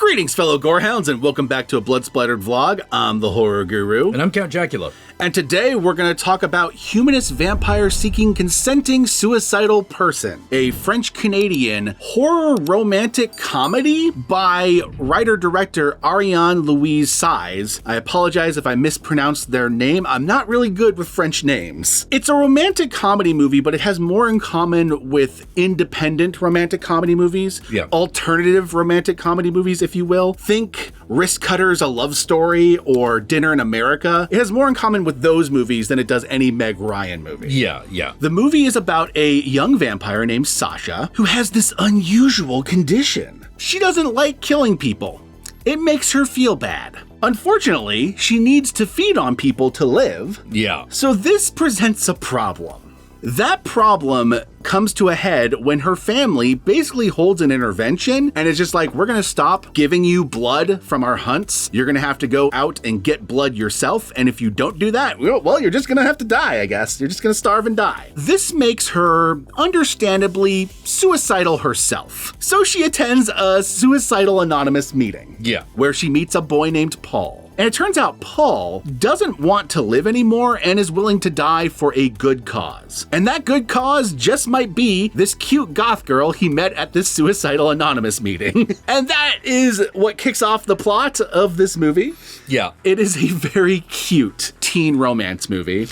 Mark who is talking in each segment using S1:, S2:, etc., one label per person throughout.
S1: Greetings, fellow Gorehounds, and welcome back to a Blood Splattered vlog. I'm the Horror Guru.
S2: And I'm Count Jackula.
S1: And today we're going to talk about Humanist Vampire-Seeking Consenting Suicidal Person, a French-Canadian horror romantic comedy by writer-director Ariane Louise Size. I apologize if I mispronounced their name. I'm not really good with French names. It's a romantic comedy movie, but it has more in common with independent romantic comedy movies, alternative romantic comedy movies, if you will. Think Wrist Cutters, A Love Story, or Dinner in America. It has more in common with those movies than it does any Meg Ryan movie.
S2: Yeah.
S1: The movie is about a young vampire named Sasha who has this unusual condition. She doesn't like killing people. It makes her feel bad. Unfortunately, she needs to feed on people to live.
S2: Yeah.
S1: So this presents a problem. That problem comes to a head when her family basically holds an intervention and is just like, we're gonna stop giving you blood from our hunts. You're gonna have to go out and get blood yourself. And if you don't do that, well, you're just gonna have to die, I guess. You're just gonna starve and die. This makes her understandably suicidal herself. So she attends a Suicidal Anonymous meeting.
S2: Yeah.
S1: Where she meets a boy named Paul. And it turns out Paul doesn't want to live anymore and is willing to die for a good cause. And that good cause just might be this cute goth girl he met at this Suicidal Anonymous meeting. And that is what kicks off the plot of this movie.
S2: Yeah.
S1: It is a very cute teen romance movie.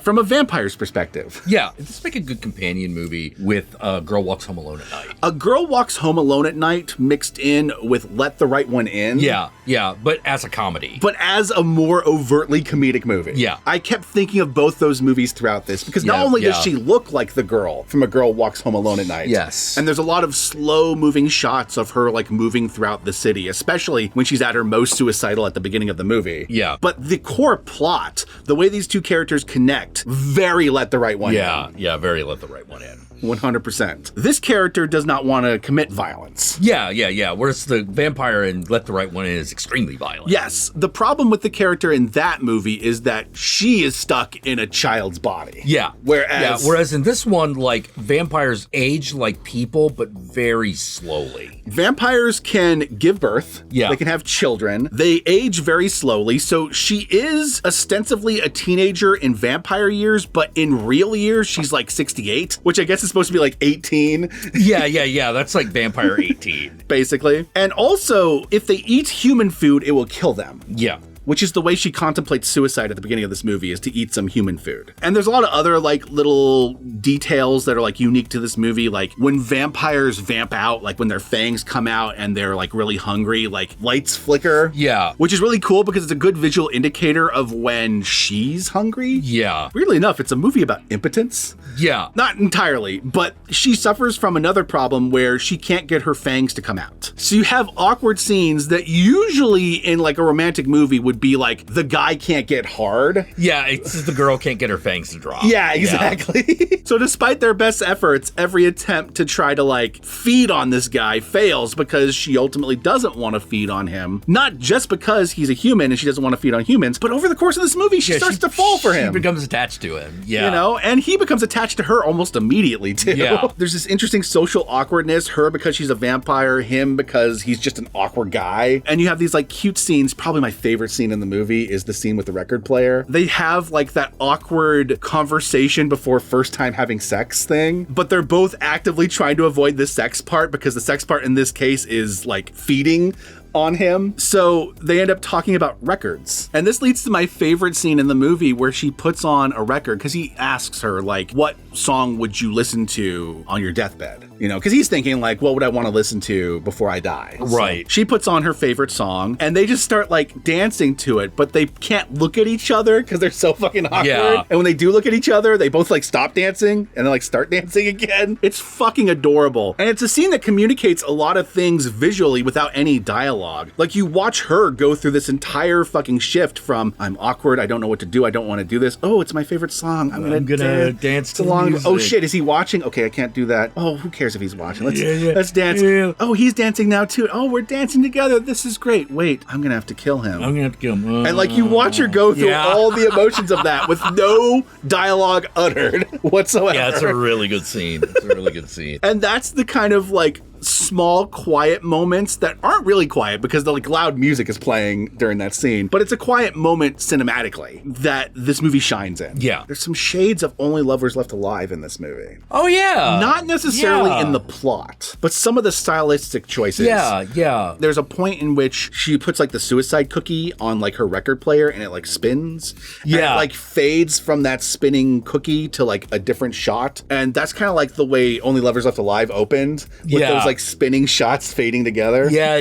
S1: From a vampire's perspective.
S2: Yeah, this make a good companion movie with A Girl Walks Home Alone at Night.
S1: A Girl Walks Home Alone at Night mixed in with Let the Right One In.
S2: Yeah, but as a comedy.
S1: But as a more overtly comedic movie.
S2: Yeah.
S1: I kept thinking of both those movies throughout this because not only does she look like the girl from A Girl Walks Home Alone at Night.
S2: Yes.
S1: And there's a lot of slow moving shots of her like moving throughout the city, especially when she's at her most suicidal at the beginning of the movie.
S2: Yeah.
S1: But the core plot, the way these two characters connect, very Let the Right One In.
S2: Yeah, very Let the Right One In.
S1: 100%. This character does not want to commit violence.
S2: Yeah. Whereas the vampire in Let the Right One In is extremely violent.
S1: Yes. The problem with the character in that movie is that she is stuck in a child's body.
S2: Yeah.
S1: Whereas
S2: in this one, like, vampires age like people, but very slowly.
S1: Vampires can give birth.
S2: Yeah.
S1: They can have children. They age very slowly. So she is ostensibly a teenager in vampire years, but in real years, she's like 68, which I guess is supposed to be like 18.
S2: Yeah. That's like vampire 18.
S1: Basically. And also, if they eat human food, it will kill them.
S2: Yeah.
S1: Which is the way she contemplates suicide at the beginning of this movie, is to eat some human food. And there's a lot of other like little details that are like unique to this movie, like when vampires vamp out, like when their fangs come out and they're like really hungry, like lights flicker.
S2: Yeah.
S1: Which is really cool because it's a good visual indicator of when she's hungry.
S2: Yeah.
S1: Weirdly enough, it's a movie about impotence.
S2: Yeah.
S1: Not entirely, but she suffers from another problem where she can't get her fangs to come out. So you have awkward scenes that usually in like a romantic movie would be like the guy can't get hard.
S2: Yeah, it's the girl can't get her fangs to drop.
S1: Yeah, exactly. Yeah. So despite their best efforts, every attempt to try to like feed on this guy fails because she ultimately doesn't want to feed on him. Not just because he's a human and she doesn't want to feed on humans, but over the course of this movie, she starts to fall for him.
S2: She becomes attached to him. Yeah.
S1: You know, and he becomes attached to her almost immediately too.
S2: Yeah.
S1: There's this interesting social awkwardness, her because she's a vampire, him because he's just an awkward guy. And you have these like cute scenes. Probably my favorite scene in the movie is the scene with the record player. They have like that awkward conversation before first time having sex thing, but they're both actively trying to avoid the sex part because the sex part in this case is like feeding on him. So they end up talking about records. And this leads to my favorite scene in the movie where she puts on a record because he asks her like, what song would you listen to on your deathbed? You know, because he's thinking like, what would I want to listen to before I die?
S2: Right.
S1: So she puts on her favorite song and they just start like dancing to it, but they can't look at each other because they're so fucking awkward.
S2: Yeah.
S1: And when they do look at each other, they both like stop dancing and then like start dancing again. It's fucking adorable. And it's a scene that communicates a lot of things visually without any dialogue. Like you watch her go through this entire fucking shift from I'm awkward, I don't know what to do, I don't want to do this. Oh, it's my favorite song. I'm gonna dance to the music. Oh shit, is he watching? Okay, I can't do that. Oh, who cares if he's watching? Let's dance. Yeah. Oh, he's dancing now too. Oh, we're dancing together. This is great. Wait, I'm gonna have to kill him. And like you watch her go through all the emotions of that with no dialogue uttered whatsoever.
S2: Yeah, it's a really good scene.
S1: And that's the kind of like small, quiet moments that aren't really quiet because the like loud music is playing during that scene, but it's a quiet moment cinematically that this movie shines in.
S2: Yeah.
S1: There's some shades of Only Lovers Left Alive in this movie.
S2: Oh, yeah.
S1: Not necessarily in the plot, but some of the stylistic choices.
S2: Yeah.
S1: There's a point in which she puts like the suicide cookie on like her record player and it like spins.
S2: Yeah.
S1: And it like fades from that spinning cookie to like a different shot. And that's kind of like the way Only Lovers Left Alive opened with those like spinning shots fading together.
S2: Yeah.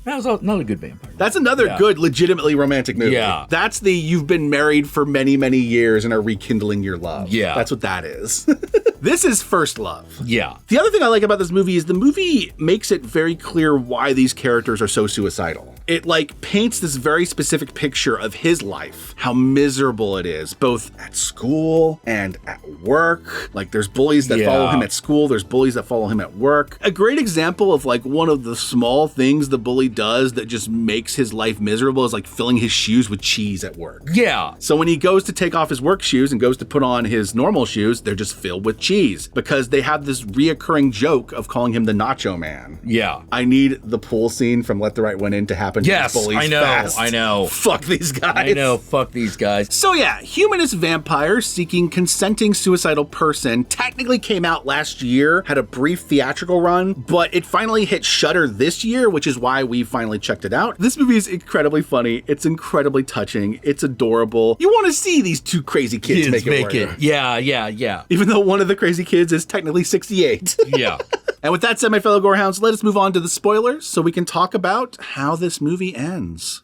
S2: That was another good vampire.
S1: That's another good, legitimately romantic movie.
S2: Yeah.
S1: That's the you've been married for many, many years and are rekindling your love.
S2: Yeah.
S1: That's what that is. This is first love.
S2: Yeah.
S1: The other thing I like about this movie is the movie makes it very clear why these characters are so suicidal. It like paints this very specific picture of his life, how miserable it is, both at school and at work. Like there's bullies that follow him at school, there's bullies that follow him at work. A great example of like one of the small things the bully does that just makes his life miserable is like filling his shoes with cheese at work.
S2: Yeah.
S1: So when he goes to take off his work shoes and goes to put on his normal shoes, they're just filled with cheese because they have this reoccurring joke of calling him the Nacho Man.
S2: Yeah.
S1: I need the pool scene from Let the Right One In to happen.
S2: Yes,
S1: I
S2: know.
S1: Fuck these guys.
S2: I know, fuck these guys.
S1: So yeah, Humanist Vampire Seeking Consenting Suicidal Person technically came out last year, had a brief theatrical run, but it finally hit Shudder this year, which is why we finally checked it out. This movie is incredibly funny. It's incredibly touching. It's adorable. You want to see these two crazy kids make it work.
S2: Yeah.
S1: Even though one of the crazy kids is technically 68.
S2: Yeah.
S1: And with that said, my fellow Gorehounds, let us move on to the spoilers so we can talk about how this movie ends.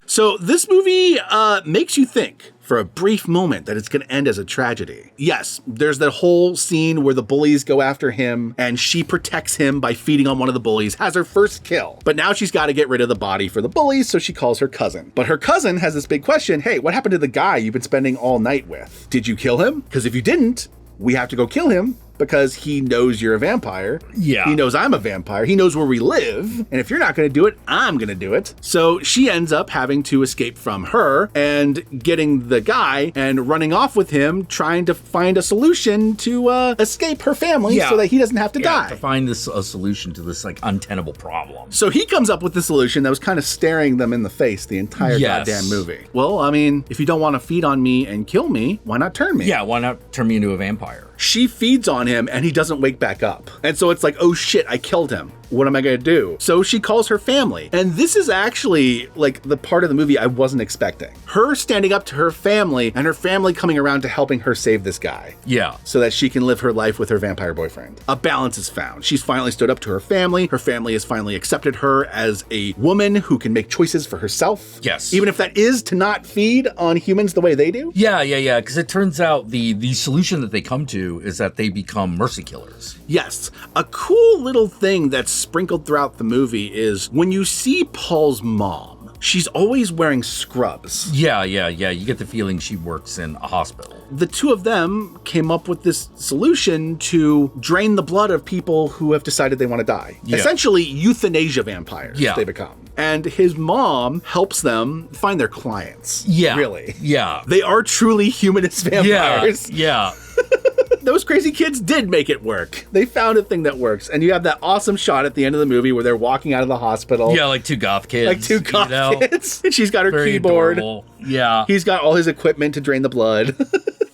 S1: So this movie makes you think for a brief moment that it's going to end as a tragedy. Yes, there's that whole scene where the bullies go after him and she protects him by feeding on one of the bullies, has her first kill. But now she's got to get rid of the body for the bullies, so she calls her cousin. But her cousin has this big question, hey, what happened to the guy you've been spending all night with? Did you kill him? Because if you didn't, we have to go kill him because he knows you're a vampire.
S2: Yeah.
S1: He knows I'm a vampire. He knows where we live. And if you're not going to do it, I'm going to do it. So she ends up having to escape from her and getting the guy and running off with him, trying to find a solution to escape her family so that he doesn't have to die.
S2: To find a solution to this like untenable problem.
S1: So he comes up with the solution that was kind of staring them in the face the entire goddamn movie. Well, I mean, if you don't want to feed on me and kill me, why not turn me?
S2: Yeah, why not turn me into a vampire?
S1: She feeds on him and he doesn't wake back up. And so it's like, oh shit, I killed him. What am I going to do? So she calls her family. And this is actually like the part of the movie I wasn't expecting. Her standing up to her family and her family coming around to helping her save this guy.
S2: Yeah.
S1: So that she can live her life with her vampire boyfriend. A balance is found. She's finally stood up to her family. Her family has finally accepted her as a woman who can make choices for herself.
S2: Yes.
S1: Even if that is to not feed on humans the way they do.
S2: Yeah. Because it turns out the solution that they come to is that they become mercy killers.
S1: Yes. A cool little thing that's sprinkled throughout the movie is when you see Paul's mom, she's always wearing scrubs.
S2: Yeah. You get the feeling she works in a hospital.
S1: The two of them came up with this solution to drain the blood of people who have decided they want to die. Yeah. Essentially, euthanasia vampires they become. And his mom helps them find their clients.
S2: Yeah.
S1: Really.
S2: Yeah.
S1: They are truly humanist vampires.
S2: Yeah.
S1: Those crazy kids did make it work. They found a thing that works. And you have that awesome shot at the end of the movie where they're walking out of the hospital.
S2: Yeah, like two goth kids.
S1: Kids. And she's got her
S2: Very
S1: keyboard.
S2: Adorable. Yeah.
S1: He's got all his equipment to drain the blood.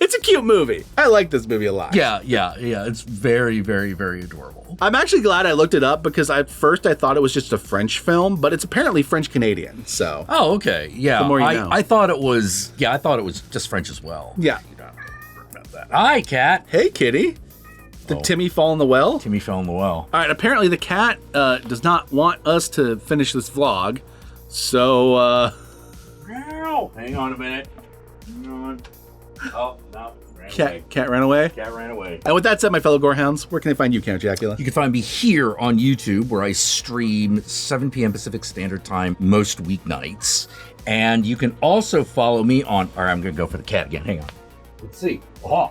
S1: It's a cute movie. I like this movie a lot.
S2: Yeah. It's very, very, very adorable.
S1: I'm actually glad I looked it up because at first I thought it was just a French film, but it's apparently French-Canadian, so.
S2: Oh, okay. Yeah.
S1: The more you know.
S2: I thought it was just French as well.
S1: Yeah.
S2: Hi, cat.
S1: Hey, kitty. Did Timmy fall in the well?
S2: Timmy fell in the well.
S1: All right, apparently the cat does not want us to finish this vlog, so,
S2: Hang on a minute. Hang on. Oh, no.
S1: Cat ran away?
S2: Cat ran away.
S1: And with that said, my fellow Gorehounds, where can they find you, Count Jackula?
S2: You can find me here on YouTube, where I stream 7 p.m. Pacific Standard Time most weeknights. And you can also follow me on... All right, I'm going to go for the cat again. Hang on. Let's see. Oh,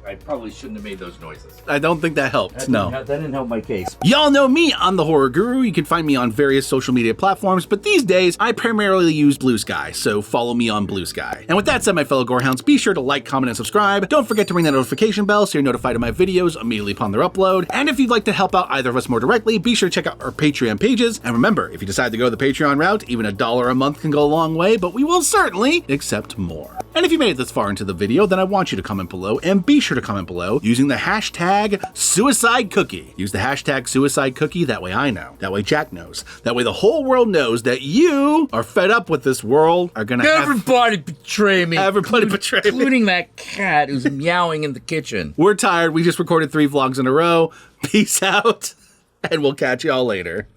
S2: I probably shouldn't have made those noises.
S1: I don't think that helped, no.
S2: That didn't help my case.
S1: Y'all know me, I'm the Horror Guru. You can find me on various social media platforms, but these days, I primarily use Blue Sky, so follow me on Blue Sky. And with that said, my fellow Gorehounds, be sure to like, comment, and subscribe. Don't forget to ring that notification bell so you're notified of my videos immediately upon their upload. And if you'd like to help out either of us more directly, be sure to check out our Patreon pages. And remember, if you decide to go the Patreon route, even $1 a month can go a long way, but we will certainly accept more. And if you made it this far into the video, then I want you to comment below, and be sure to comment below using the hashtag Suicide Cookie. Use the hashtag Suicide Cookie, that way I know. That way Jack knows. That way the whole world knows that you are fed up with this world, are gonna
S2: Everybody betray me.
S1: Everybody betray me.
S2: Including that cat who's meowing in the kitchen.
S1: We're tired. We just recorded 3 vlogs in a row. Peace out, and we'll catch y'all later.